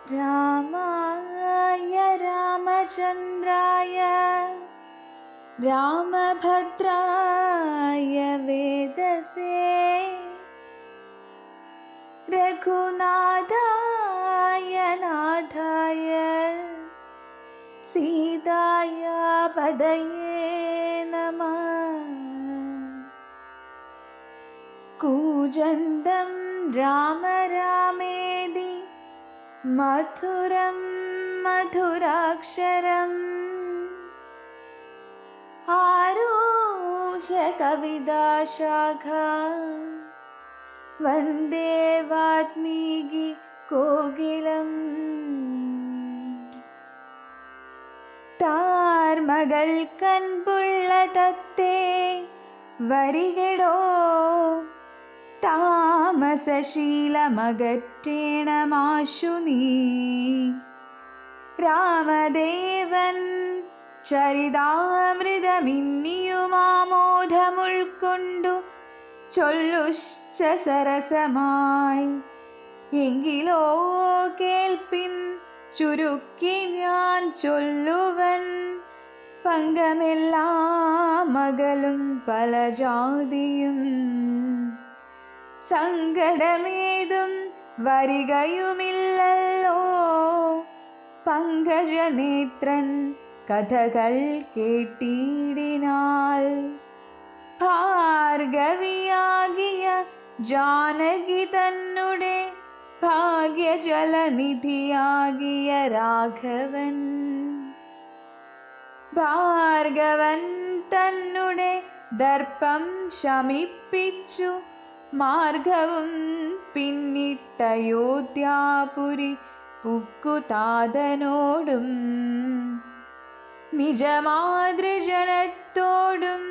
रामाय रामचन्द्राय रामभद्राय वेदसे रघुनाथाय नाथाय सीताय पदये नमः। कूजन्तं राम रामेति मधुरं मधुराक्षरम् आरुह्य कविताशाखा वन्दे वाल्मीकि कोकिलम्। താർമകൾ കൺപുള്ള തത്തേ വരികടോ താമസശീലമകറ്റേണമാശു നീ രാമദേവൻ ചരിതാമൃതമിന്നിയുമാമോദമുൾക്കൊണ്ടു ചൊല്ലുശ്ച സരസമായി എങ്കിലോ കേൾപ്പിൻ ചുരുക്കി ഞാൻ ചൊല്ലുവൻ പങ്കമെല്ലാം മകളും പല ജാതിയും സങ്കടമേതും വരികയുമില്ലല്ലോ പങ്കജനേത്രൻ കഥകൾ കേട്ടിടിനാൽ ഭാർഗവിയാകിയ ജാനകി തന്നെ ഭാഗ്യജലനിധിയാകിയ രാഘവൻ ഭാർഗവൻ തന്നെ ദർപ്പം ശമിപ്പിച്ചു മാർഗവും പിന്നിട്ടയോധ്യാപുരി പുക്കുതാതനോടും നിജമാതൃജനത്തോടും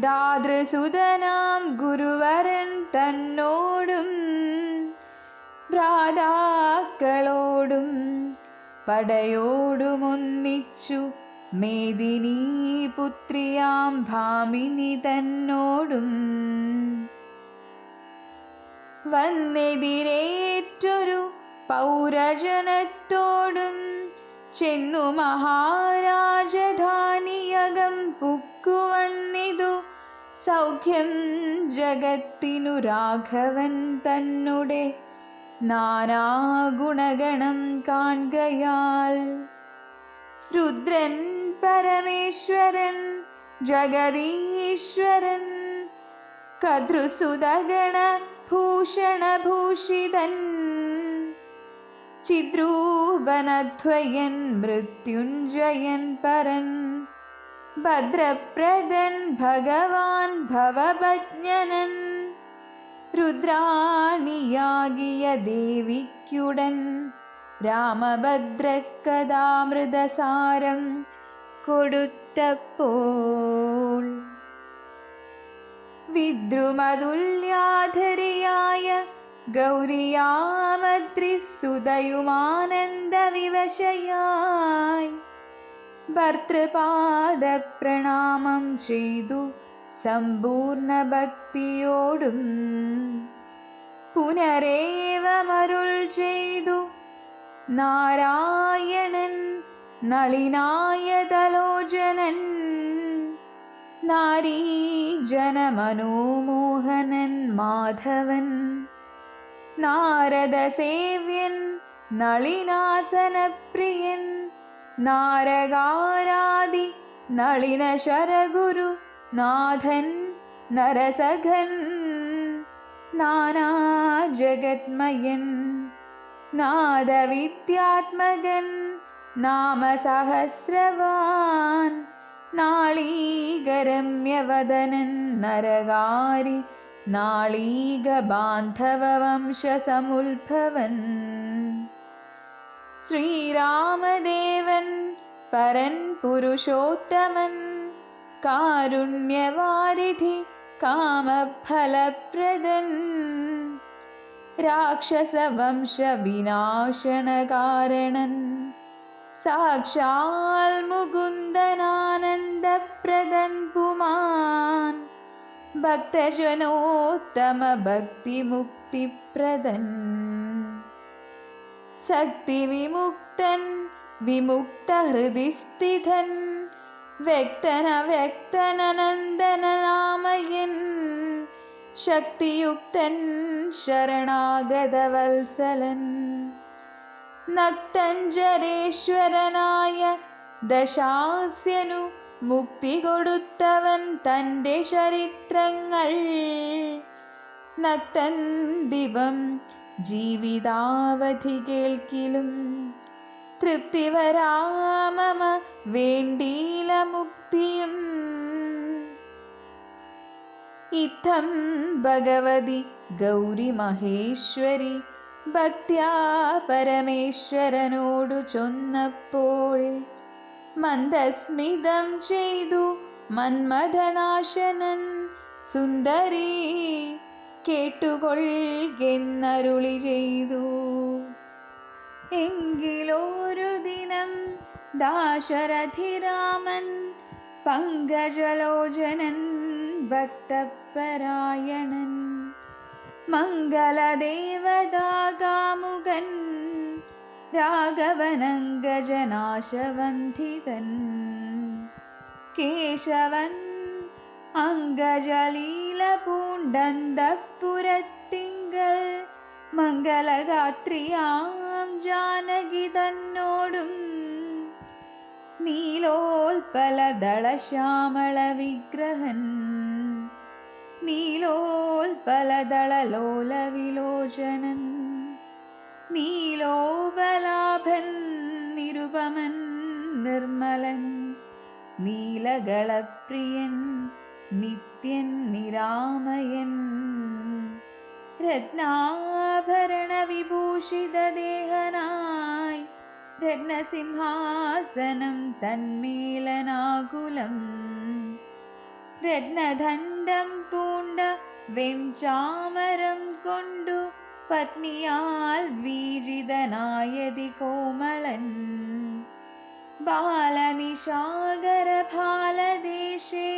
ദാതൃസുതനാം ഗുരുവരൻ തന്നോടും ഭ്രാതാക്കളോടും പടയോടുമൊന്നിച്ചു മേദിനീ പുത്രിയാം ഭാമിനി തന്നോടും വന്നെതിരേറ്റൊരു പൗരജനത്തോടും ചെന്നു മഹാരാജധാനിയകം പുക്കുവന്നിതു സൗഖ്യം ജഗത്തിനു രാഘവൻ തന്നെ നാനാഗുണഗണം കാൺകയാൽ രുദ്രൻ പരമേശ്വരൻ ജഗദീശ്വരൻ കദ്രുസുതഗണ ഭൂഷണഭൂഷിതൻ ചിദ്രൂപനദ്വയൻ മൃത്യുഞ്ജയൻ പരൻ ഭദ്രപ്രദൻ ഭഗവാൻ ഭവഭജ്ഞനൻ രുദ്രാണിയാകിയ ദേവിക്കുടൻ രാമഭദ്രക്കഥാമൃതസാരം കൊടുത്തപ്പോൾ വിദ്രുമതുല്യാധരിയായ ഗൗരിയാമദ്രിസുതയുമാനന്ദവിവശയായി ഭർതൃപാദപ്രണാമം ചെയ്തു സമ്പൂർണ്ണ ഭക്തിയോടും പുനരേവമരുൾ ചെയ്തു നാരായണൻ നളിനായതലോചനൻ നാരീജനമനോമോഹനൻ മാധവൻ നാരദസേവ്യൻ നളിനാസനപ്രിയൻ നാരകാരാദി നളിന ശരഗുരു നാഥൻ നരസഖൻ നാനാജഗന്മയൻ നാദവിദ്യാത്മകൻ നാമസഹസ്രവാൻ നാളീകരമ്യവദനൻ നരകാരി നാളീകബാന്ധവവംശസമുദ്ഭവൻ ശ്രീരാമദേവൻ പരൻ പുരുഷോത്തമൻ കാരുണ്യവാരിധി കാമഫലപ്രദൻ രാക്ഷസവംശവിനാശനകാരണൻ സാക്ഷാൽ മുകുന്ദനാനന്ദപ്രദൻ പുമാൻ ഭക്തജനോത്തമ ഭക്തിമുക്തിപ്രദൻ ശക്തിവിമുക്തൻ വിമുക്തഹൃദിസ്ഥിതൻ വ്യക്തനവ്യക്തനനന്ദനനാമയൻ ശക്തിയുക്തൻ ശരണാഗതവത്സലൻ നക്തഞ്ജരേശ്വരനായ ദശാസ്യനു മുക്തി കൊടുത്തവൻ തൻ്റെ ചരിത്രങ്ങൾ നക്തന്തിവം ജീവിതാവധി കേൾക്കിലും തൃപ്തി വരാമമ വേണ്ടീല മുക്തിയും ഇത്തം ഭഗവതി ഗൗരി മഹേശ്വരി ഭക്ത്യാ പരമേശ്വരനോടു ചൊന്നപ്പോൾ മന്ദസ്മിതം ചെയ്തു മന്മഥനാശനൻ സുന്ദരി കേട്ടുകൊള്ളുന്നരുളി ചെയ്തു. എങ്കിലൊരു ദിനം ദാശരഥിരാമൻ പങ്കജലോചനൻ ഭക്തപരായണൻ മംഗളദേവതാകാമുകൻ രാഘവനങ്കജനാശവന്ധിതൻ കേശവൻ അങ്കജലീല പൂണ്ടന്തപുരത്തിങ്കൽ മംഗളഗാത്രിയാം ജാനകി തന്നോടും നീലോൽപലദളശ്യാമള വിഗ്രഹൻ നീലോൽപലദളലോല വിലോചനൻ നീലോപലാഭൻ നിരുപമൻ നിർമ്മലൻ നീലകളപ്രിയൻ നിത്യൻ നിരാമയൻ രത്നാഭരണ വിഭൂഷിതദേഹനായി രത്നസിംഹാസനം തന്മേലനാകുലം രത്നദണ്ഡം പൂണ്ട വെഞ്ചാമരം കൊണ്ടു പത്നിയാൽ വീജിതനായതി കോമളൻ ബാലനിശാകര ഭാലദേശേ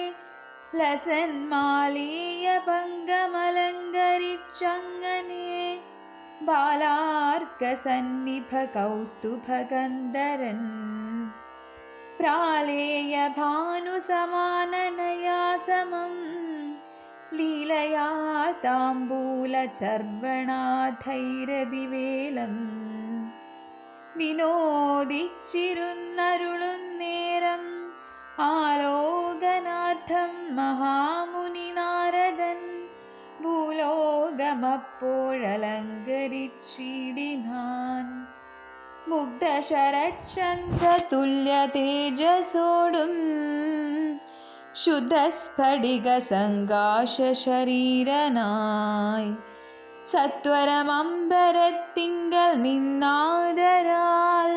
ലസന്മാലീയ പങ്കമലങ്കരിച്ചങ്ങനെ ബാലാർക്ക സന്നിഭ കൗസ്തുഭഗന്ധരൻ പ്രാലേയ ഭാനുസമാനനയാ സമം ലീലയാ താംബൂല ചർവണാധൈരതിവേലം വിനോദിച്ചിരുന്നരുളുന്നേരം ആലോകനാഥം മഹാമുനി നാരദൻ ഭൂലോകമപ്പോഴലങ്കരിച്ചിടിനാൻ മുഗ്ധശരചന്ദ്രതുല്യ തേജസോടും ശുദ്ധസ്ഫടിക സങ്കാശ ശരീരനായി സത്വരമമ്പരത്തിങ്കൽ നിന്നാദരാൽ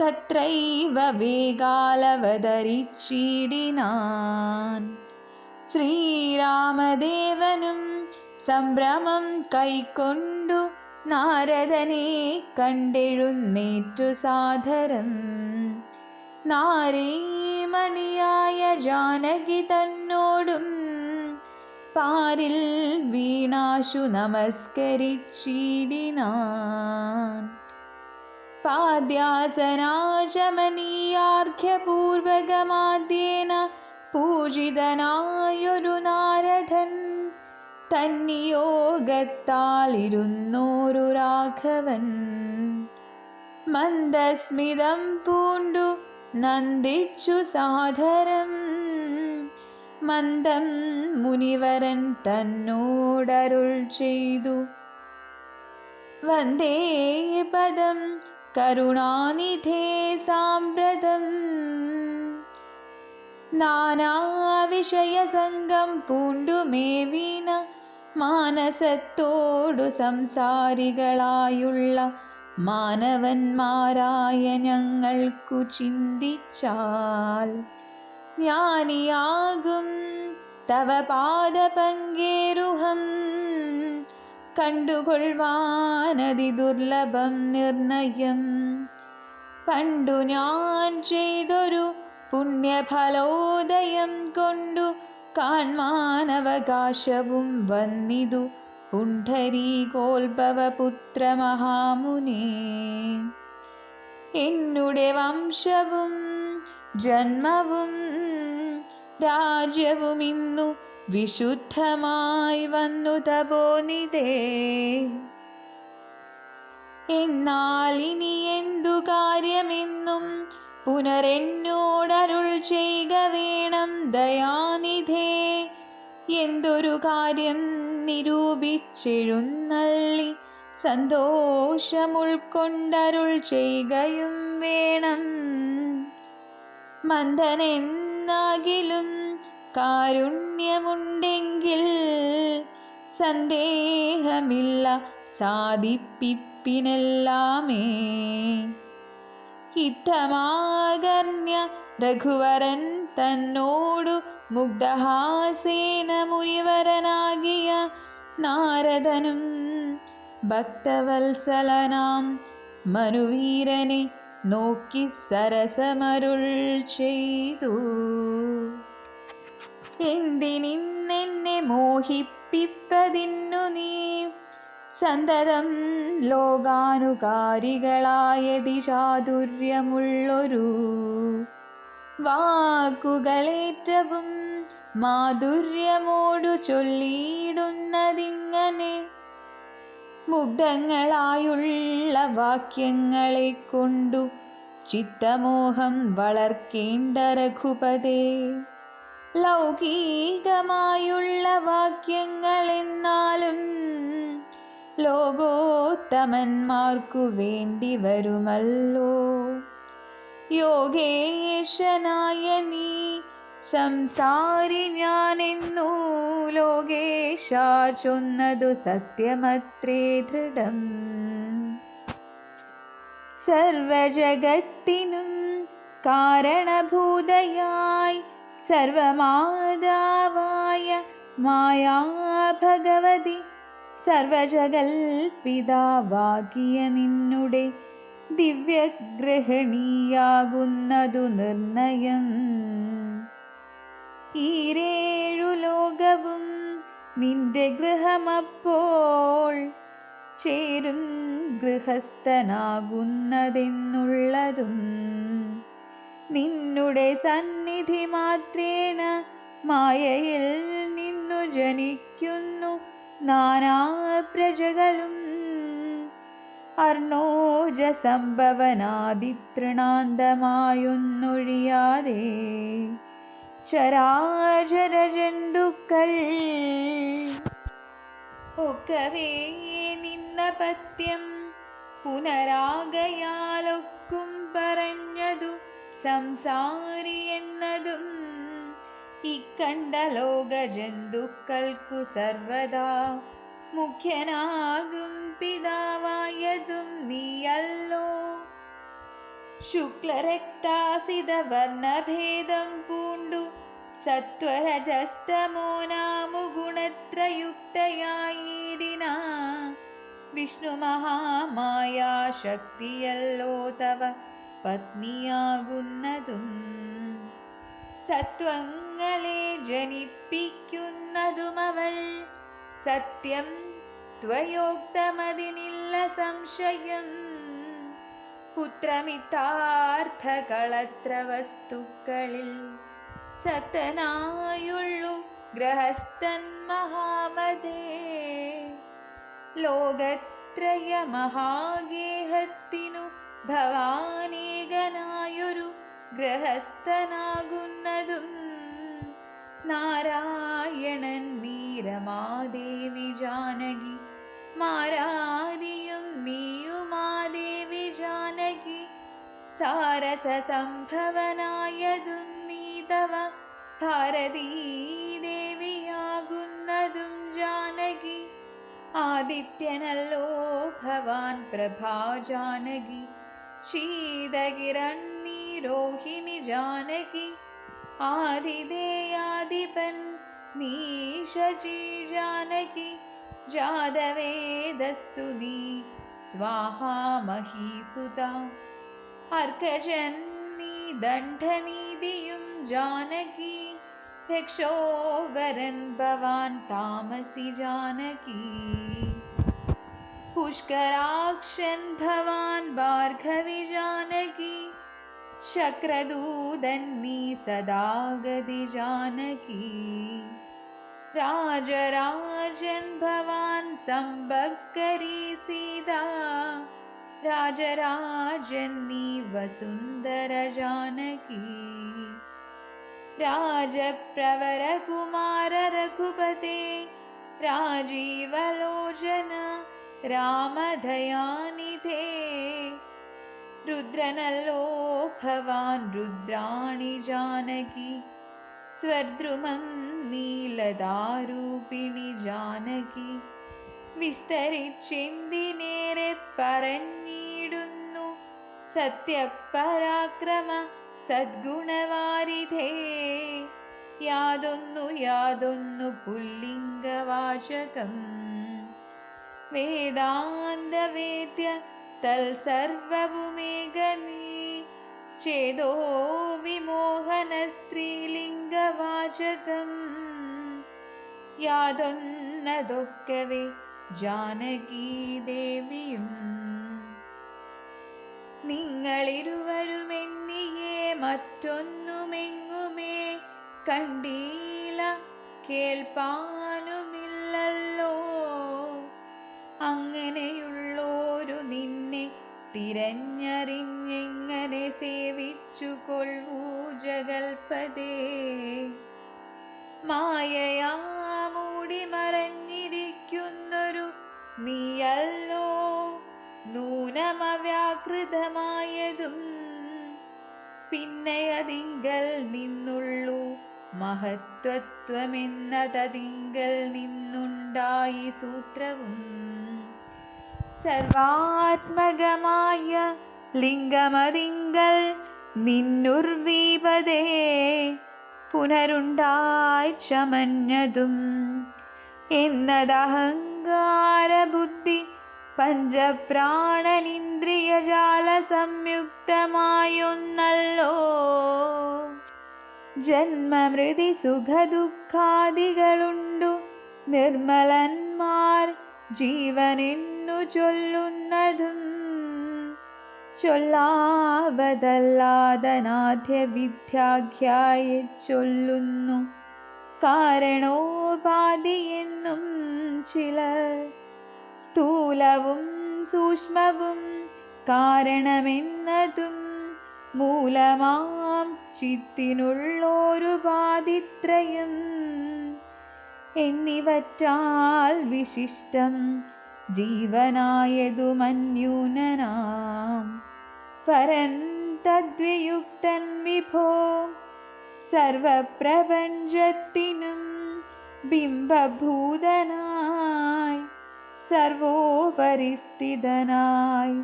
തത്രൈവ വേഗാലവതരിച്ചിടിനാൻ ശ്രീരാമദേവനും സംഭ്രമം കൈക്കൊണ്ടു നാരദനെ കണ്ടെഴുന്നേറ്റു സാദരം നാരീമണിയായ ജാനകി തന്നോടും പാരിൽ വീണാശു നമസ്കരിച്ചിടിനാൻ പാദ്യാസനാചമനീയാർഘ്യപൂർവകമാദ്യേന പൂജിതനായൊരു നാരദൻ തന്നിയോഗത്താലിരുന്നോരു രാഘവൻ മന്ദസ്മിതം പൂണ്ടു നന്ദിച്ചു സാദരം മന്ദം മുനിവരൻ തന്നോടരുൾ ചെയ്തു വന്ദേ പദം കരുണാനിധേ സാമ്പ്രതം നാനാവിഷയസംഗം പൂണ്ടുമേവീന മാനസത്തോടു സംസാരികളായുള്ള മാനവന്മാരായ ഞങ്ങൾക്കു ചിന്തിച്ചാൽ ജ്ഞാനിയാകും തവ പാദപങ്കേരുഹം കണ്ടുകൊള്ളുവാനതി ദുർലഭം നിർണയം പണ്ടു ഞാൻ ചെയ്തൊരു പുണ്യഫലോദയം കൊണ്ടു കാൺമാനവകാശവും വന്നിതു പുണ്ഡരീകോത്ഭവപുത്രമഹാമുനേ. എന്നുടെ വംശവും ജന്മവും രാജ്യവും ഇന്നു വിശുദ്ധമായി വന്നു തപോനിധേ. എന്നാൽ ഇനി എന്തു കാര്യമെന്നും പുനരെന്നോടരുൾ ചെയ്ക വേണം ദയാനിധേ. എന്തൊരു കാര്യം നിരൂപിച്ചെഴുന്നള്ളി സന്തോഷമുൾക്കൊണ്ടരുൾ ചെയ്യുകയും വേണം. മന്ദനെന്നാകിലും കാരുണ്യമുണ്ടെങ്കിൽ സന്ദേഹമില്ല സാധിപ്പിപ്പിനെല്ലാമേ. ഹിതമാകർണ്യ രഘുവരൻ തന്നോടു മുഗ്ധഹാസേന മുനിവരനാകിയ നാരദനും ഭക്തവത്സലനാം മനുവീരനെ നോക്കി സരസമരുൾ ചെയ്തു. എന്തിനിന്നെന്നെ മോഹിപ്പിപ്പതിന്നു നീ സന്തതം ലോകാനുകാരികളായതി ചാതുര്യമുള്ളൊരു വാക്കുകളേറ്റവും മാധുര്യമോടു ചൊല്ലിയിടുന്നതിങ്ങനെ. മുഗ്ധങ്ങളായുള്ള വാക്യങ്ങളെ കൊണ്ടു ചിത്തമോഹം വളർക്കേണ്ട രഘുപതേ. ലൗകികമായുള്ള വാക്യങ്ങളെന്നാലും ലോകോത്തമന്മാർക്കു വേണ്ടി വരുമല്ലോ. യോഗേശനായ നീ സംസാരി ഞാനെന്നു ലോകേശ ചൊന്നതു സത്യമത്രേ ദൃഢം. സർവജഗത്തിനും കാരണഭൂതയായി സർവമാതാവായ മായാ ഭഗവതി സർവജഗൽപിതാവാകിയ നിന്നുടെ ദിവ്യഗൃഹിണിയാകുന്നതു നിർണയം. ഈരേഴു ലോകവും നിന്റെ ഗൃഹമപ്പോൾ ചേരും ഗൃഹസ്ഥനാകുന്നതെന്നുള്ളതും നിന്നുടെ സന്നിധി മാത്രേണ മായയിൽ നിന്നു ജനിക്കുന്നു നാനാ പ്രജകളും. അർണോജ സംഭവനാദിതൃണാന്തമായൊന്നൊഴിയാതെ ചരാചര ജന്തുക്കൾ ഒക്കവേ നിന്ന പത്യം പുനരാകയാലൊക്കും പറഞ്ഞതു സംസാരി എന്നതും. ഇക്കണ്ട ലോക ജന്തുക്കൾക്കു സർവദാ മുഖ്യനാകും പിതാവായതും നീയല്ലോ. ശുക്ലരക്താസിത വർണ്ണഭേദം പൂണ്ടു സത്വരജസ്തമോനാമുഗുണത്രയുക്തയായിടിന വിഷ്ണു മഹാമായാ ശക്തിയല്ലോ തവ പത്നിയാകുന്നതും. സത്വങ്ങളെ ജനിപ്പിക്കുന്നതുമവൾ സത്യം ത്വയോക്തമതിനില്ല സംശയം. പുത്രമിത്താർത്ഥകളത്ര വസ്തുക്കളിൽ സത്തനായുള്ളു ഗ്രഹസ്ഥൻ മഹാമതേ. ലോകത്രയ മഹാഗേഹത്തിനു ഭവാനേകനായൊരു ഗ്രഹസ്ഥനാകുന്നതും നാരായണൻ നീരമാദേവി ജാനകി മാരാരിയും നീയുമാദേവി ജാനകി. സാരസ സംഭവനായതും നീ തവ ഭാരതീദേവിയാകുന്നതും ജാനകി. ആദിത്യനല്ലോ ഭവാൻ പ്രഭാ ജാനകി. ശീതകിരണ്ണീ രോഹിണി ജാനകി. ആദിദേയാധിപൻ നീ ശചി ജാനകി. ജാതവേദസ്സു നീ സ്വാഹാ മഹീസുത. അർക്കജൻ നീ ദണ്ഡനീതിയും ജാനകി. രക്ഷോവരൻ ഭവാൻ താമസി ജാനകി പുഷ്കരാക്ഷൻ ഭവാൻ ഭാർഗവി ജാനകി ശക്രദൂതൻ നീ സദാഗതി ജാനകി രാജരാജൻ ഭവാൻ സമ്പക്കരി സീത രാജരാജൻ നീ വസുന്ധര ജാനകി രാജപ്രവര കുമാര രഘുപതേ രാജീവലോചന രാമദയാനിധേ രുദ്രനല്ലോ ഭവാൻ രുദ്രാണി ജാനകി സ്വർദ്രുമം നീലദാരൂപിണി ജാനകി വിസ്തരിച്ചെന്തിനേറെ പറഞ്ഞിടുന്നു സത്യപരാക്രമ സദ്ഗുണവാരിധേ യാതൊന്നു പുല്ലിംഗവാചകം വേദാന്തവേദ്യ തൽസർവവുമേകനീ ചേതോ വിമോഹന സ്ത്രീലിംഗവാചകം യാതൊന്നതൊക്കവേ ജാനകീ ദേവിയും നിങ്ങളിരുവരുമെന്നിയെ മറ്റൊന്നുമെങ്ങുമേ കണ്ടീല കേൾപ്പാനുമില്ലല്ലോ അങ്ങനെയുള്ളോരു നിന്നെ തിരഞ്ഞറിഞ്ഞെങ്ങനെ സേവിച്ചു കൊള്ളൂ ജഗൽപദേ മായയാ മൂടി മറഞ്ഞിരിക്കുന്നൊരു നീയല്ലോ നൂനമവ്യാകൃതമായതും പിന്നെ അതിങ്കൽ നിന്നുള്ളൂ മഹത്വത്വമെന്നതതിങ്കൽ നിന്നുണ്ടായി സൂത്രവും സർവാത്മകമായ ലിംഗമതിങ്കൽ നിന്നുർവീപതേ പുനരുണ്ടായി ചമഞ്ഞതും എന്നതഹങ്കാര ബുദ്ധി പഞ്ചപ്രാണനിന്ദ്രിയജാല സംയുക്തമായൊന്നല്ലോ ജന്മമൃതി സുഖദുഃഖാദികളുണ്ടു നിർമ്മലന്മാർ ജീവനെന്നു ചൊല്ലുന്നതും ചൊല്ലാവതല്ലാതനാദ്യ വിദ്യാഖ്യായി ചൊല്ലുന്നു കാരണോപാധിയെന്നും ചിലർ സ്ഥൂലവും സൂക്ഷ്മവും കാരണമെന്നതും മൂലമാം ചിത്തിനുള്ളോരുപാധിത്രയം എന്നിവറ്റാൽ വിശിഷ്ടം ജീവനായതുമന്യൂനനാം പരൻ തദ്വിയുക്തൻ വിഭോ സർവപ്രപഞ്ചത്തിനും ബിംബഭൂതനായി സർവോപരിസ്ഥിതനായി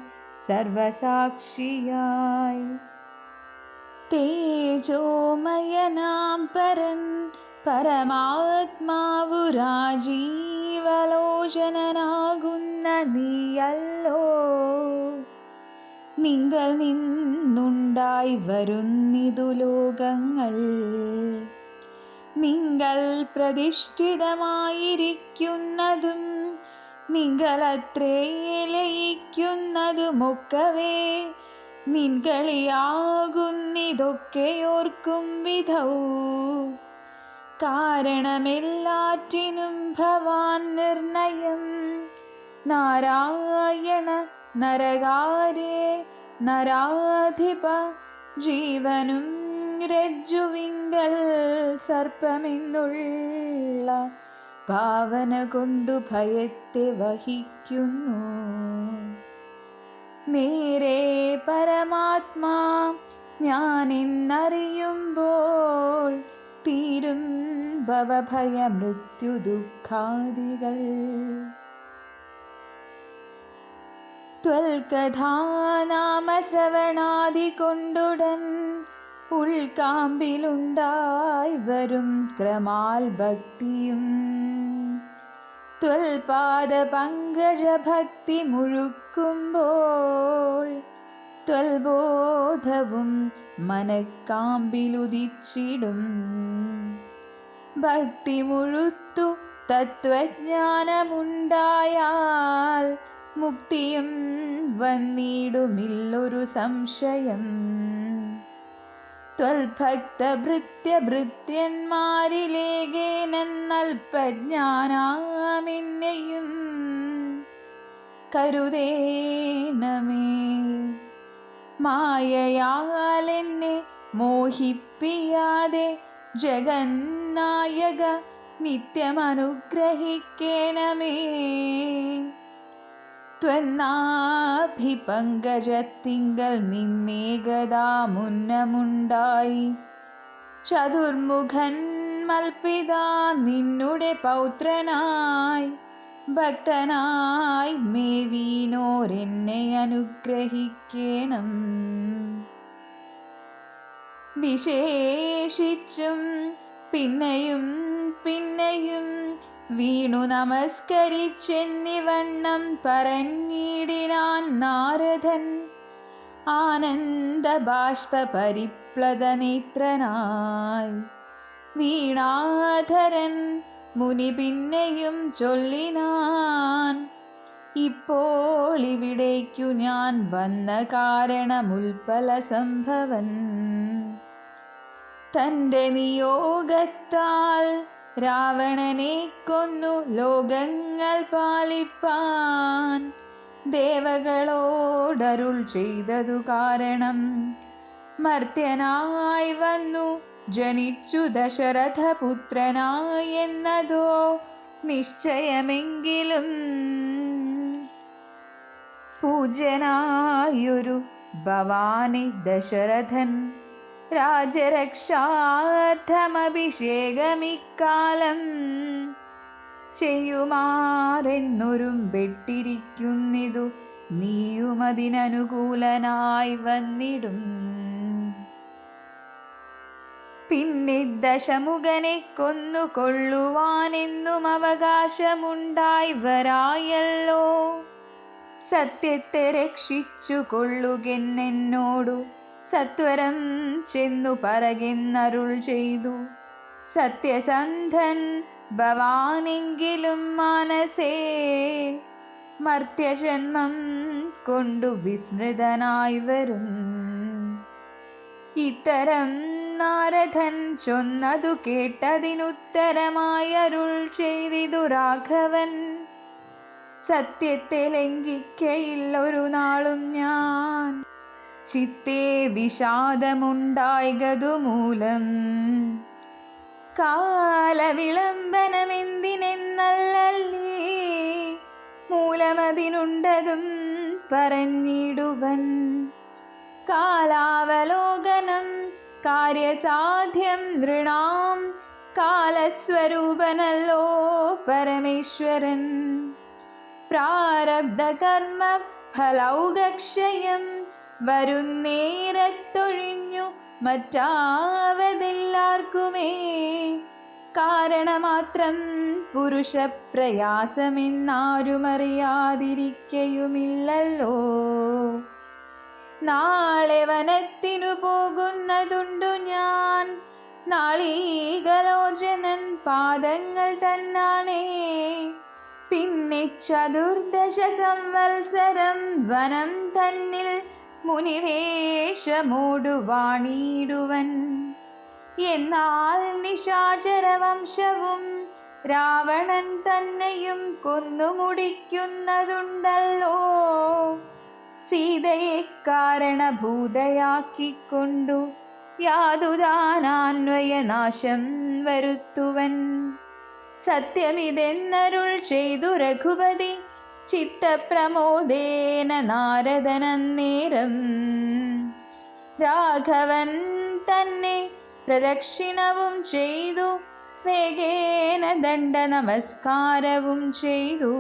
സർവസാക്ഷിയായി തേജോമയനാം പരൻ പരമാത്മാവു രാജീവലോചനനാകുന്ന നീയല്ലോ നിങ്ങൾ നിന്നുണ്ടായി വരുന്നിതു ലോകങ്ങൾ നിങ്ങൾ പ്രതിഷ്ഠിതമായിരിക്കുന്നതും നിങ്ങളത്രേ ലയിക്കുന്നതുമൊക്കവേ നിൻകളിയാകുന്നിതൊക്കെയോർക്കും വിധൗ കാരണമെല്ലാറ്റിനും ഭവാൻ നിർണയം നാരായണ നരകാരേ നരാധിപ ജീവനും രജ്ജുവിങ്കൽ സർപ്പമെന്നുള്ള ഭാവന കൊണ്ടു ഭയത്തെ വഹിക്കുന്നു നേരെ പരമാത്മാ ഞാനെന്നറിയുമ്പോൾ തീരും ഭവഭയ മൃത്യു ദുഃഖാദികൾ ത്വൽകഥാനാമശ്രവണാദി കൊണ്ടുടൻ ഉൾക്കാമ്പിലുണ്ടായി വരും ക്രമാൽ ഭക്തിയും ത്വൽപാദ പങ്കജ ഭക്തി മുഴുക്കുമ്പോൾ ത്വൽബോധവും മനക്കാമ്പിലുദിച്ചിടും ഭക്തി മുഴുത്തു തത്വജ്ഞാനമുണ്ടായാൽ മുക്തിയും വന്നിടുമില്ലൊരു സംശയം. ത്വൽഭക്തഭൃത്യഭൃത്യന്മാരിലേകേനെന്നൽപജ്ഞാനാമെന്നെയും കരുതേണമേ. മായയാലെന്നെ മോഹിപ്പിയാതെ ജഗന്നായക നിത്യമനുഗ്രഹിക്കേണമേ. ത്വന്നാഭിപങ്കജത്തിങ്കൽ നിന്നേകദാ മുന്നമുണ്ടായി ചതുർമുഖൻ മൽപിതാ നിന്നുടെ പൗത്രനായി ഭക്തനായി മേവീനോരെന്നെ അനുഗ്രഹിക്കേണം. വിശേഷിച്ചും പിന്നെയും പിന്നെയും വീണു നമസ്കരിച്ചെന്നിവണ്ണം പറഞ്ഞിടിനാൻ നാരദൻ. ആനന്ദബാഷ്പരിപ്ലതനേത്രനായി വീണാധരൻ മുനി പിന്നെയും ചൊല്ലിനാൻ. ഇപ്പോൾ ഇവിടേക്കു ഞാൻ വന്ന കാരണമുൽപ്പല സംഭവൻ. തൻ്റെ നിയോഗത്താൽ രാവണനെ കൊന്നു ലോകങ്ങൾ പാലിപ്പാൻ ദേവകളോടരുൾ ചെയ്തതു കാരണം മർത്യനായി വന്നു ജനിച്ചു ദശരഥപുത്രനായി എന്നതോ നിശ്ചയമെങ്കിലും പൂജ്യനായൊരു ഭവാനി ദശരഥൻ രാജരക്ഷാർത്ഥമഭിഷേകമിക്കാലം ചെയ്യുമാറെന്നൊരുമ്പെട്ടിരിക്കുന്നിതു നീയുമതിനനുകൂലനായി വന്നിടും. പിന്നെ ദശമുഖനെ കൊന്നുകൊള്ളുവാനെന്നും അവകാശമുണ്ടായി വരായല്ലോ. സത്യത്തെ രക്ഷിച്ചു കൊള്ളുകെന്നെന്നോടു സത്വരം ചെന്നു പറകെന്നരുൾ ചെയ്തു. സത്യസന്ധൻ ഭവാനെങ്കിലും മാനസേ മർത്യജന്മം കൊണ്ടു വിസ്മൃതനായി വരും. ഇത്തരം നാരദൻ ചൊന്നതു കേട്ടതിനുത്തരമായി അരുൾ ചെയ്തിതു രാഘവൻ. സത്യത്തെ ലംഘിക്കയില്ലൊരു നാളും ഞാൻ. ചിത്തേ വിഷാദമുണ്ടായതു മൂലം കാലവിളംബനമെന്തിനെന്നല്ലീ മൂലമതിനുണ്ടതും പറഞ്ഞിടുവൻ. കാലാവലോകനം കാര്യസാധ്യം നൃണാം കാലസ്വരൂപനല്ലോ പരമേശ്വരൻ. പ്രാരബ്ധകർമ്മ ഫലൗകക്ഷയം വരുന്നേരത്തൊഴിഞ്ഞു മറ്റാവതെല്ലാർക്കുമേ കാരണമാത്രം പുരുഷപ്രയാസമെന്നാരുമറിയാതിരിക്കയുമില്ലല്ലോ. നാളെ വനത്തിനു പോകുന്നതുണ്ടു ഞാൻ. നാളീകലോചനൻ പാദങ്ങൾ തന്നാണേ. പിന്നെ ചതുർദശ സംവത്സരം വനം തന്നിൽ മുനിവേഷമോടു വാണിടുവൻ. എന്നാൽ നിശാചരവംശവും രാവണൻ തന്നെയും കൊന്നുമുടിക്കുന്നതുണ്ടല്ലോ. സീതയെ കാരണഭൂതയാക്കിക്കൊണ്ടു യാതുദാനാന്വയനാശം വരുത്തുവൻ. സത്യമിതെന്നരുൾ ചെയ്തു രഘുപതി ചിത്തപ്രമോദേന നാരദനന്നേരം. രാഘവൻ തന്നെ പ്രദക്ഷിണവും ചെയ്തു വേഗേന ദണ്ഡ നമസ്കാരവും ചെയ്തു.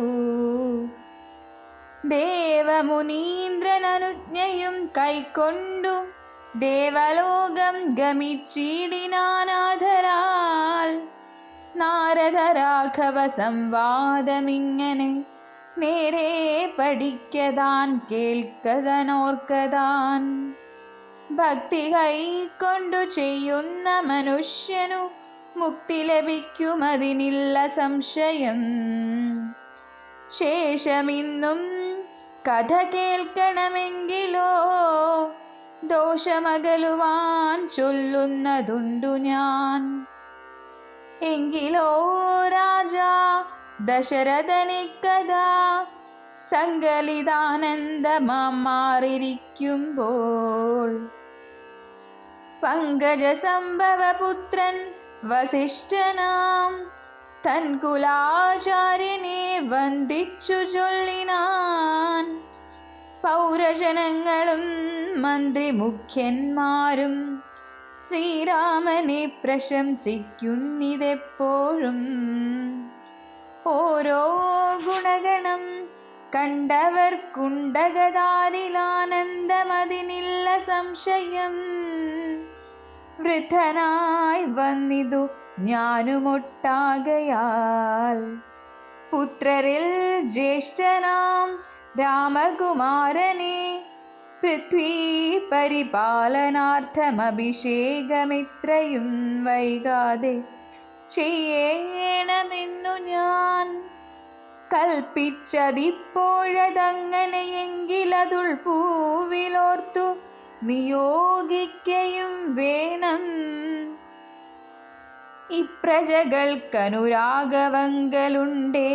ദേവമുനീന്ദ്രനനുജ്ഞയും കൈക്കൊണ്ടു ദേവലോകം ഗമിച്ചിടിനാനാഥരാൽ. നാരദ രാഘവ സംവാദമിങ്ങനെ നേരെ പഠിക്കതാൻ കേൾക്കതനോർക്കതാൻ. ഭക്തി കൈക്കൊണ്ടു ചെയ്യുന്ന മനുഷ്യനു മുക്തി ലഭിക്കുമതിനില്ല സംശയം. ശേഷമിന്നും കഥ കേൾക്കണമെങ്കിലോ ദോഷമകലുവാൻ ചൊല്ലുന്നതുണ്ടു ഞാൻ. എങ്കിലോ രാജാ ദശരഥനിക്കഥാ സങ്കലിതാനന്ദമാം മാറിയിരിക്കുമ്പോൾ പങ്കജസംഭവപുത്രൻ വസിഷ്ഠനാം തൻ കുലാചാര്യനെ വന്ദിച്ചു ചൊല്ലിനാൻ. പൗരജനങ്ങളും മന്ത്രി മുഖ്യന്മാരും ശ്രീരാമനെ പ്രശംസിക്കുന്നിതെപ്പോഴും. ഓരോ ഗുണഗണം കണ്ടവർക്കുണ്ടകതാരിലാനന്ദമതിനില്ല സംശയം. വൃദ്ധനായി വന്നിതു ഞാനുമൊട്ടാകയാൽ പുത്രരിൽ ജ്യേഷ്ഠനാം രാമകുമാരനെ പൃഥ്വീ പരിപാലനാർത്ഥമഭിഷേകമിത്രയും വൈകാതെ ചെയ്യണമെന്നു ഞാൻ കൽപ്പിച്ചതിപ്പോഴതങ്ങനെയെങ്കിലതുൾപൂവിലോർത്തു നിയോഗിക്കയും വേണം. ഇപ്രജകൾക്കനുരാഗവങ്കലുണ്ടേ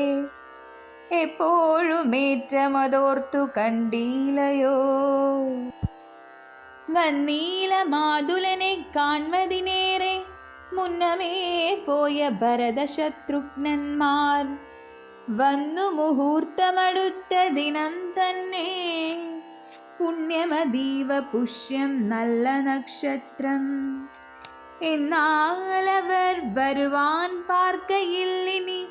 എപ്പോഴുമേറ്റമതോർത്തു കണ്ടീലയോ. വന്നീല മാതുലനെ കാൺമതിനേറെ മുന്നമേ പോയ ഭരതശത്രുഘ്നന്മാർ. വന്നു മുഹൂർത്തമടുത്ത ദിനം തന്നെ പുണ്യമതീവ പുഷ്യം നല്ല നക്ഷത്രം. എന്നാലവർ വരുവാൻ പാർക്കയില്ലിനി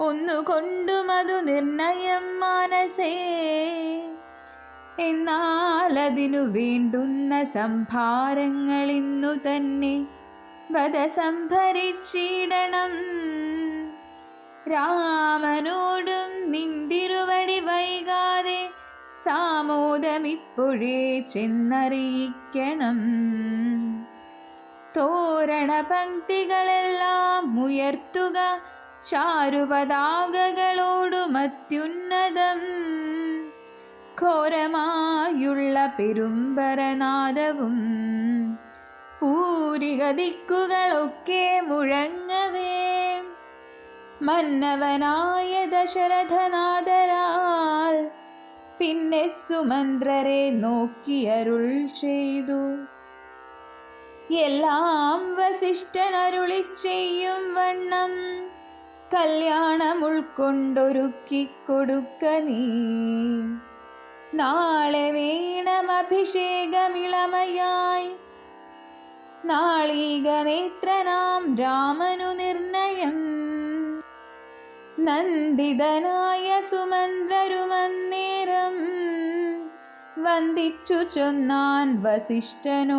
ഒന്നുകൊണ്ടുമതു നിർണയം മാനസേ. എന്നാലതിനു വേണ്ടുന്ന സംഭാരങ്ങളിന്നു തന്നെ വധ സംഭരിച്ചിടണം. രാമനോടും നിന്തിരുവടി വൈകാതെ സാമോദമിപ്പോഴേ ചെന്നറിയിക്കണം. തോരണ പങ്ക്തികളെല്ലാം ഉയർത്തുക ചാരുപതാകകളോടുമത്യുന്നതം. ഘോരമായുള്ള പെരുമ്പരനാദവും പൂരിക ദിക്കുകളൊക്കെ മുഴങ്ങവേ മന്നവനായ ദശരഥനാദരാൽ പിന്നെ സുമന്ത്രരെ നോക്കിയരുൾ ചെയ്തു. എല്ലാം വസിഷ്ഠനരുളി ചെയ്യും വണ്ണം കല്യാണം ഉൾക്കൊണ്ടൊരുക്കിക്കൊടുക്ക നീ. നാളെ വേണം അഭിഷേകമിളമയായി നാളീക നേത്രനാം രാമനു നിർണയം. നന്ദിതനായ സുമന്ത്രരുമന്നേരം വന്ദിച്ചു ചൊന്നാൻ വസിഷ്ഠനോടാദരാൽ.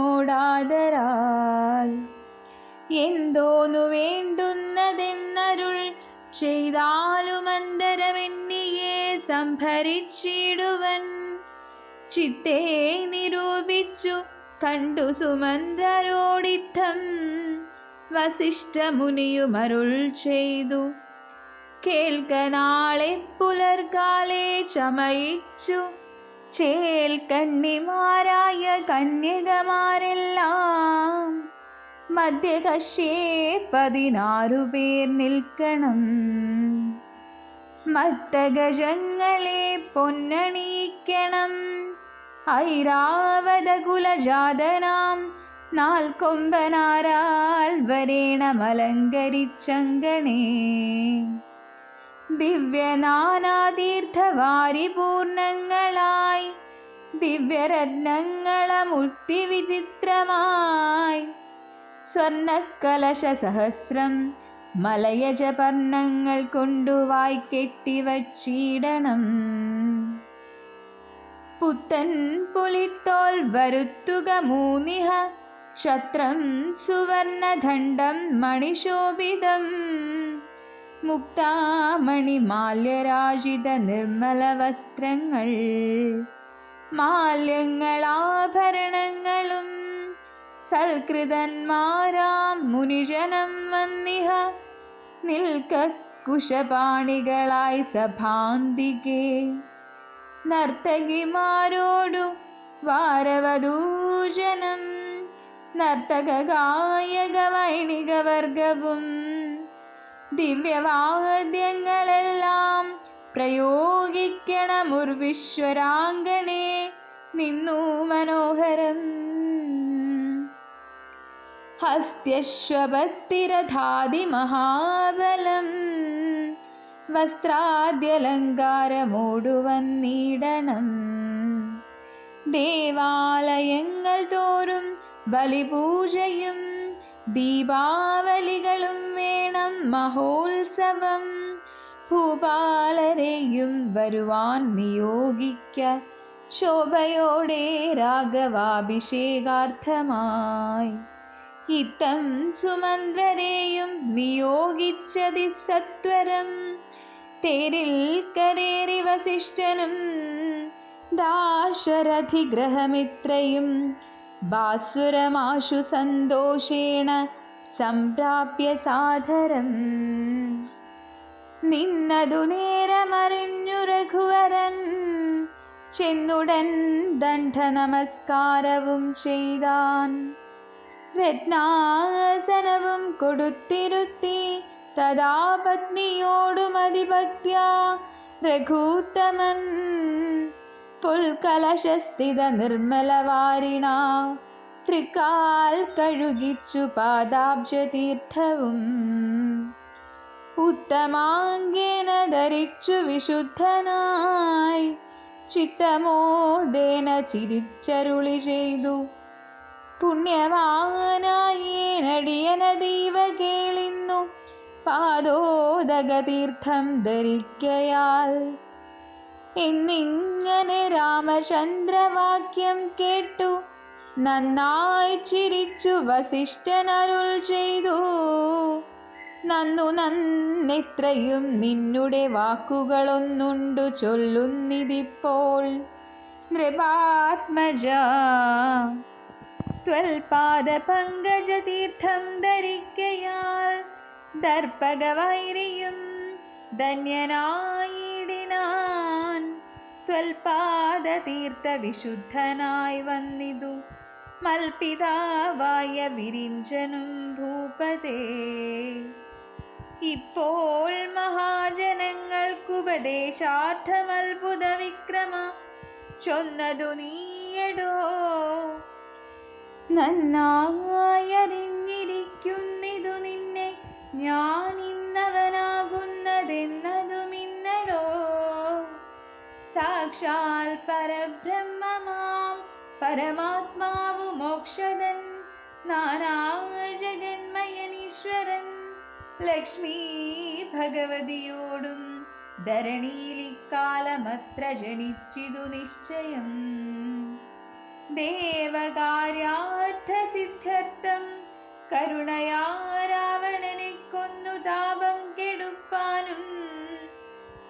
എന്തോന്നു വേണ്ടുന്നതെന്നരുൾ ചെയ്താലുമന്തരമെന്നിയെ സംഭരിച്ചിടുവൻ. ചിത്തേ നിരൂപിച്ചു കണ്ടു സുമന്ത്രരോടിത്തം വസിഷ്ഠമുനിയുമരുൾ ചെയ്തു. കേൾക്ക നാളെ പുലർകാലേ ചമയിച്ചു ചേൽക്കണ്ണിമാരായ കന്യകമാരെല്ലാം മധ്യകശ്യേ 16 പേർ നിൽക്കണം. മത്തഗജങ്ങളെ പൊന്നണിയിക്കണം. ഐരാവത കുലജാതനാം 4 കൊമ്പനാരാൽ വരേണമലങ്കരിച്ചങ്കണേ. ദിവ്യനാനാതീർത്ഥവാരിപൂർണങ്ങളായി ദിവ്യരത്നങ്ങളമുക്തി വിചിത്രമായി സ്വർണക്കലശ സഹസ്രം മലയജപർണങ്ങൾ കൊണ്ടുവായി കെട്ടിവച്ചിടണം. പുത്തൻ പുലിത്തോൽ വരുത്തുക മൂന്നിഹ ക്ഷത്രം സുവർണദണ്ഡം മണിശോഭിതം. മുക്താമണി മാല്യരാജിത നിർമ്മല വസ്ത്രങ്ങൾ മാല്യങ്ങളാഭരണങ്ങളും സൽകൃതന്മാരാം മുനിജനം വന്നിഹ നിൽക്ക കുശപാണികളായി സഭാന്തികേ. നർത്തകിമാരോടു വാരവധൂജനം നർത്തക ഗായക വൈണികവർഗവും ദിവ്യവാദ്യങ്ങളെല്ലാം പ്രയോഗിക്കണമുർവിശ്വരാങ്കണേ നിന്നു മനോഹരം. ഹസ്ത്യശ്വപത്തിരഥാതിമഹാബലം വസ്ത്രാദ്യലങ്കാരമോടുവന്നിടണം. ദേവാലയങ്ങൾ തോറും ബലിപൂജയും ദീപാവലികളും വേണം മഹോത്സവം. ഭൂപാലരെയും വരുവാൻ നിയോഗിക്ക ശോഭയോടെ രാഘവാഭിഷേകാർത്ഥമായി. ഇത്തം സുമന്ത്രരെയും നിയോഗിച്ചതി സത്വരം. തേരിൽ കരേറി വസിഷ്ഠനും ദാശരഥിഗ്രഹമിത്രയും ഭാസുരമാശു സന്തോഷേണ സംപ്രാപ്യ സാദരം. നിന്നതു നേരമറിഞ്ഞു രഘുവരൻ ചെന്നുടൻ ദണ്ഡ നമസ്കാരവും ചെയ്താൻ. രത്നാസനവും കൊടുത്തിരുത്തി തഥാ പത്നിയോടുമതിഭക്ത്യാ രഘൂത്തമൻ പുൽകലശസ്ഥിത നിർമ്മലവാരിണ തൃക്കാൽ കഴുകിച്ചു പാദാബ്ജതീർത്ഥവും ഉത്തമാംഗേന ധരിച്ചു വിശുദ്ധനായി ചിത്തമോദേന ചിരിച്ചരുളി ചെയ്തു. പുണ്യവാനായേനടിയനദീവ കേളിന്നു പാദോദകതീർത്ഥം ധരിക്കയാൽ എന്നിങ്ങനെ രാമചന്ദ്രവാക്യം കേട്ടു നന്നായി ചിരിച്ചു വസിഷ്ഠനരുൾ ചെയ്തു. നന്നു നന്നെത്രയും നിന്നുടെ വാക്കുകളൊന്നുണ്ടു ചൊല്ലുന്നിതിപ്പോൾ നൃപാത്മജ. ത്വൽപാദപങ്കജതീർത്ഥം ധരിക്കയാൽ ദർപ്പകവൈരിയും ധന്യനായിടിനാൻ. ത്വൽപാദതീർത്ഥ വിശുദ്ധനായി വന്നിതു മൽപിതാവായ വിരിഞ്ചനും ഭൂപതേ. ഇപ്പോൾ മഹാജനങ്ങൾക്കുപദേശാർത്ഥമത്ഭുത വിക്രമ ചൊന്നതു നീയടോ. നന്നായറിഞ്ഞിരിക്കുന്നിതു നിന്നെ ഞാനിന്നവനാകുന്നതെന്നതുമിന്നടോ. സാക്ഷാൽ പരബ്രഹ്മമാം പരമാത്മാവു മോക്ഷദൻ നാനാജഗന്മയനീശ്വരൻ ലക്ഷ്മീ ഭഗവതിയോടും ധരണിയിലിക്കാലമത്ര ജനിച്ചിതു നിശ്ചയം. ദേവകാര്യാർത്ഥസിദ്ധ്യർത്ഥം കരുണയാ രാവണനെ കൊന്നു താപം കെടുപ്പാനും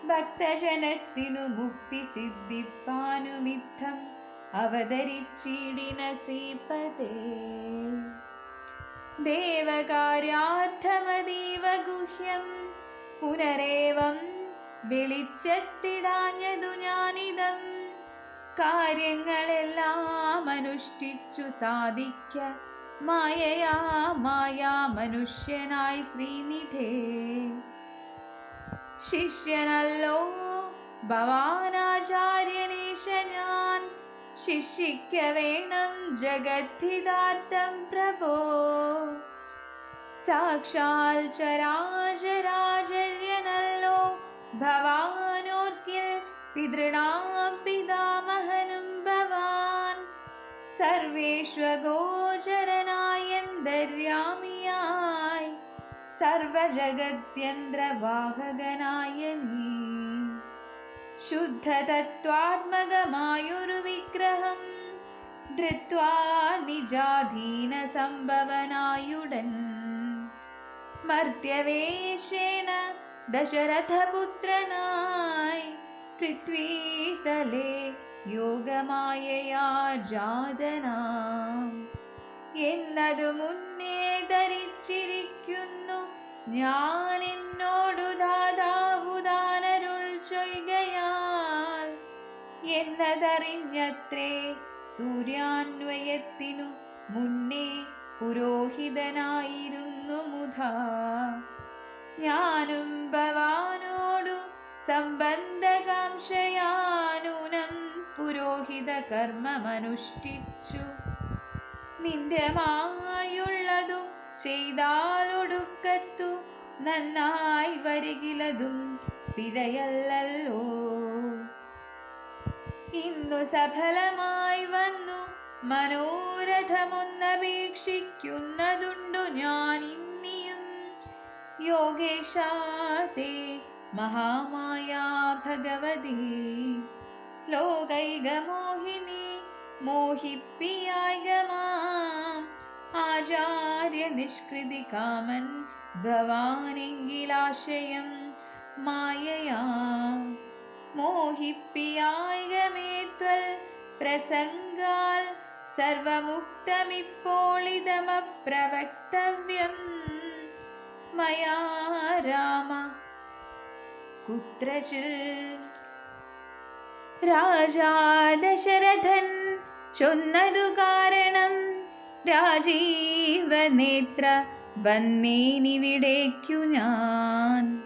ഭക്തജനത്തിനു മുക്തി സിദ്ധിപ്പാനുമിത്തം അവതരിച്ചിടിന ശ്രീപദേ. ദേവകാര്യാർത്ഥമതീവ ഗുഹ്യം പുനരേവം വിളിച്ചെത്തിടാഞ്ഞതു ഞാനിതം. കാര്യങ്ങളെല്ലാം അനുഷ്ഠിച്ചു സാധിക്ക മായയാ മനുഷ്യനായി ശ്രീനിധേ. ശിഷ്യനല്ലോ ഭവാനാചാര്യനേശ ഞാൻ ശിക്ഷിക്ക വേണം ജഗദ്ധിതാർത്ഥം പ്രഭോ. സാക്ഷാൽ ചരാചരാചര്യനല്ലോ ഭവാനോർക്കിൽ പിതൃണാം പിതാമഹനും ഭവാൻ. സർവേഷ്വഗോചരനായന്തര്യാമിയായി സർവജഗത്യന്ത്രവാഹകനായ നീ ശുദ്ധതത്വാത്മകമായൊരു വിഗ്രഹം ധൃത്വാ നിജാധീന സംഭവനായുടൻ മർത്യവേഷേണ ദശരഥപുത്രനായി പൃഥ്വീതലേ യോഗമായയാ ജാതനാം. എന്നതു മുന്നേ ധരിച്ചിരിക്കുന്നു ഞാൻ എന്നോടു ദാതാവുദാനരുൾ ചൊയ്കയാൽ എന്നതറിഞ്ഞത്രേ സൂര്യാന്വയത്തിനു മുന്നേ പുരോഹിതനായിരുന്നു മുധാ. ഞാനും ഭവാനോടു സംബന്ധകാംക്ഷയാനൂനം പുരോഹിത കർമ്മമനുഷ്ഠിച്ചു. നിന്റെ മായുള്ളതു ചെയ്താലൊടുക്കത്തു നന്നായി വരികിലതും പിഴയല്ലോ. ഇന്നു സഫലമായി വന്നു മനോരഥമൊന്നപേക്ഷിക്കുന്നതുണ്ടു ഞാൻ ഇന്നിയും. യോഗേശാതേ മഹാമായാ ഭഗവതി ലോകൈകമോഹിനി മോഹിപ്പിയായികമാം ആചാര്യ നിഷ്കൃതി കാമൻ ഭവാനെങ്കിലാശയം മായയാ മോഹിപ്പിയായികമേത്വൽ പ്രസംഗാൽ സർവമുക്തമിപ്പോളിതമപ്രവക്തവ്യം മയാ രാമ കുത്രചിൽ. രാജാ ദശരഥൻ ചൊന്നതു കാരണം രാജീവനേത്ര വന്നേനിവിടേക്കു ഞാൻ.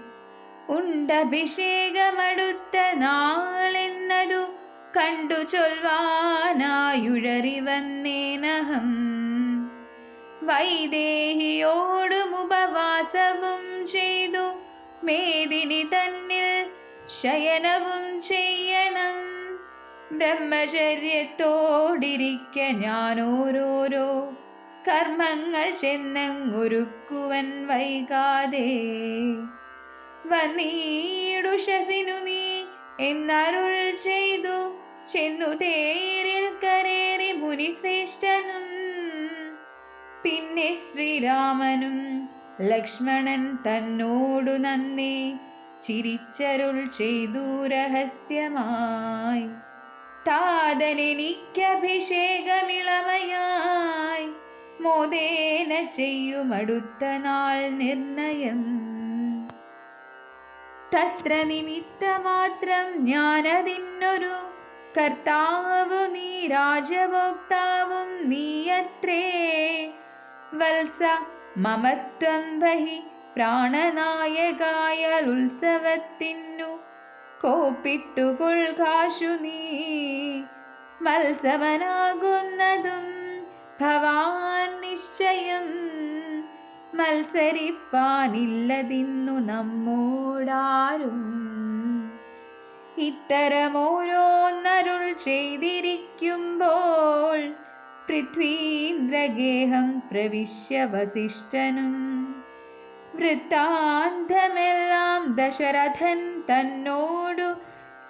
ഉണ്ടഭിഷേകമടുത്ത നാളെന്നതു കണ്ടു ചൊൽവാനായുഴറി വന്നേനഹം. വൈദേഹിയോടും ഉപവാസവും ചെയ്തു മേദിനി തന്നിൽ ശയനവും ചെയ്യണം. ബ്രഹ്മചര്യത്തോടിരിക്ക ഞാനോരോരോ കർമ്മങ്ങൾ ചെന്നങ്ങൊരുക്കുവൻ വൈകാതെ. വന്നീടുഷസിനു നീ എന്നരുൾ ചെയ്തു ചെന്നു തേരിൽ കരേറി മുനിശ്രേഷ്ഠനും. പിന്നെ ശ്രീരാമനും ലക്ഷ്മണൻ തന്നോടു നന്നേ ചിരിച്ചരുൾ ചെയ്തു രഹസ്യമായി. താതനെനിക്കഭിഷേകമിളമയായി മോദേന ചെയ്യുമടുത്ത നാൾ നിർണയം. തത്ര നിമിത്തമാത്രം ഞാനതിന്നൊരു കർത്താവു നീ രാജഭോക്താവും നീയത്രേ. വത്സ മമത്വം ബഹി പ്രാണനായകായ ഉത്സവത്തിനു കോപ്പിട്ടുകൊൾകാശു നീ. മത്സവനാകുന്നതും ഭവാൻ നിശ്ചയം മത്സരിപ്പാനില്ലതിന്നു നമ്മോടാരും. ഇത്തരമോരോന്നരുൾ ചെയ്തിരിക്കുമ്പോൾ പൃഥ്വീന്ദ്രഗേഹം പ്രവിശ്യ വസിഷ്ഠനും വൃത്താന്തമെല്ലാം ദശരഥൻ തന്നോടു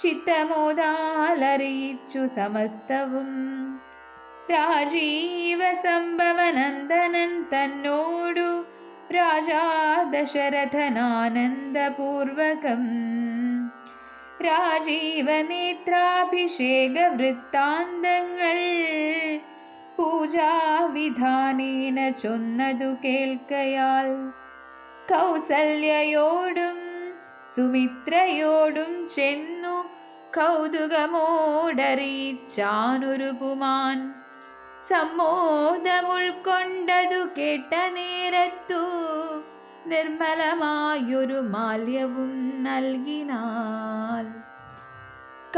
ചിത്തമോദാലറിയിച്ചു സമസ്തവും. രാജീവ സംഭവനന്ദനൻ തന്നോടു രാജാ ദശരഥനാനന്ദപൂർവകം രാജീവനേത്രാഭിഷേക വൃത്താന്തങ്ങൾ പൂജാവിധാനേന ചൊന്നതു കേൾക്കയാൽ. കൗസല്യയോടും സുമിത്രയോടും ചെന്നു കൗതുകമോടറിയിച്ചാനൊരു പുമാൻ. സമ്മോദമുൾക്കൊണ്ടതു കേട്ട നേരത്തു നിർമ്മലമായൊരു മാല്യവും നൽകിനാൾ.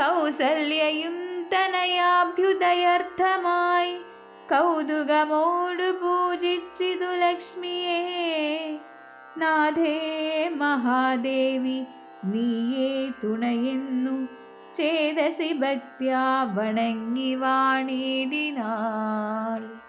കൗസല്യയും തനയാഭ്യുദയർത്ഥമായി കൗതുകമോടു പൂജിച്ചിതു ലക്ഷ്മിയെ. നാഥേ മഹാദേവി നീയേ തുണയെന്നു ചേതസി ഭക്ത്യാ വണങ്ങി വാണിടിനാൾ.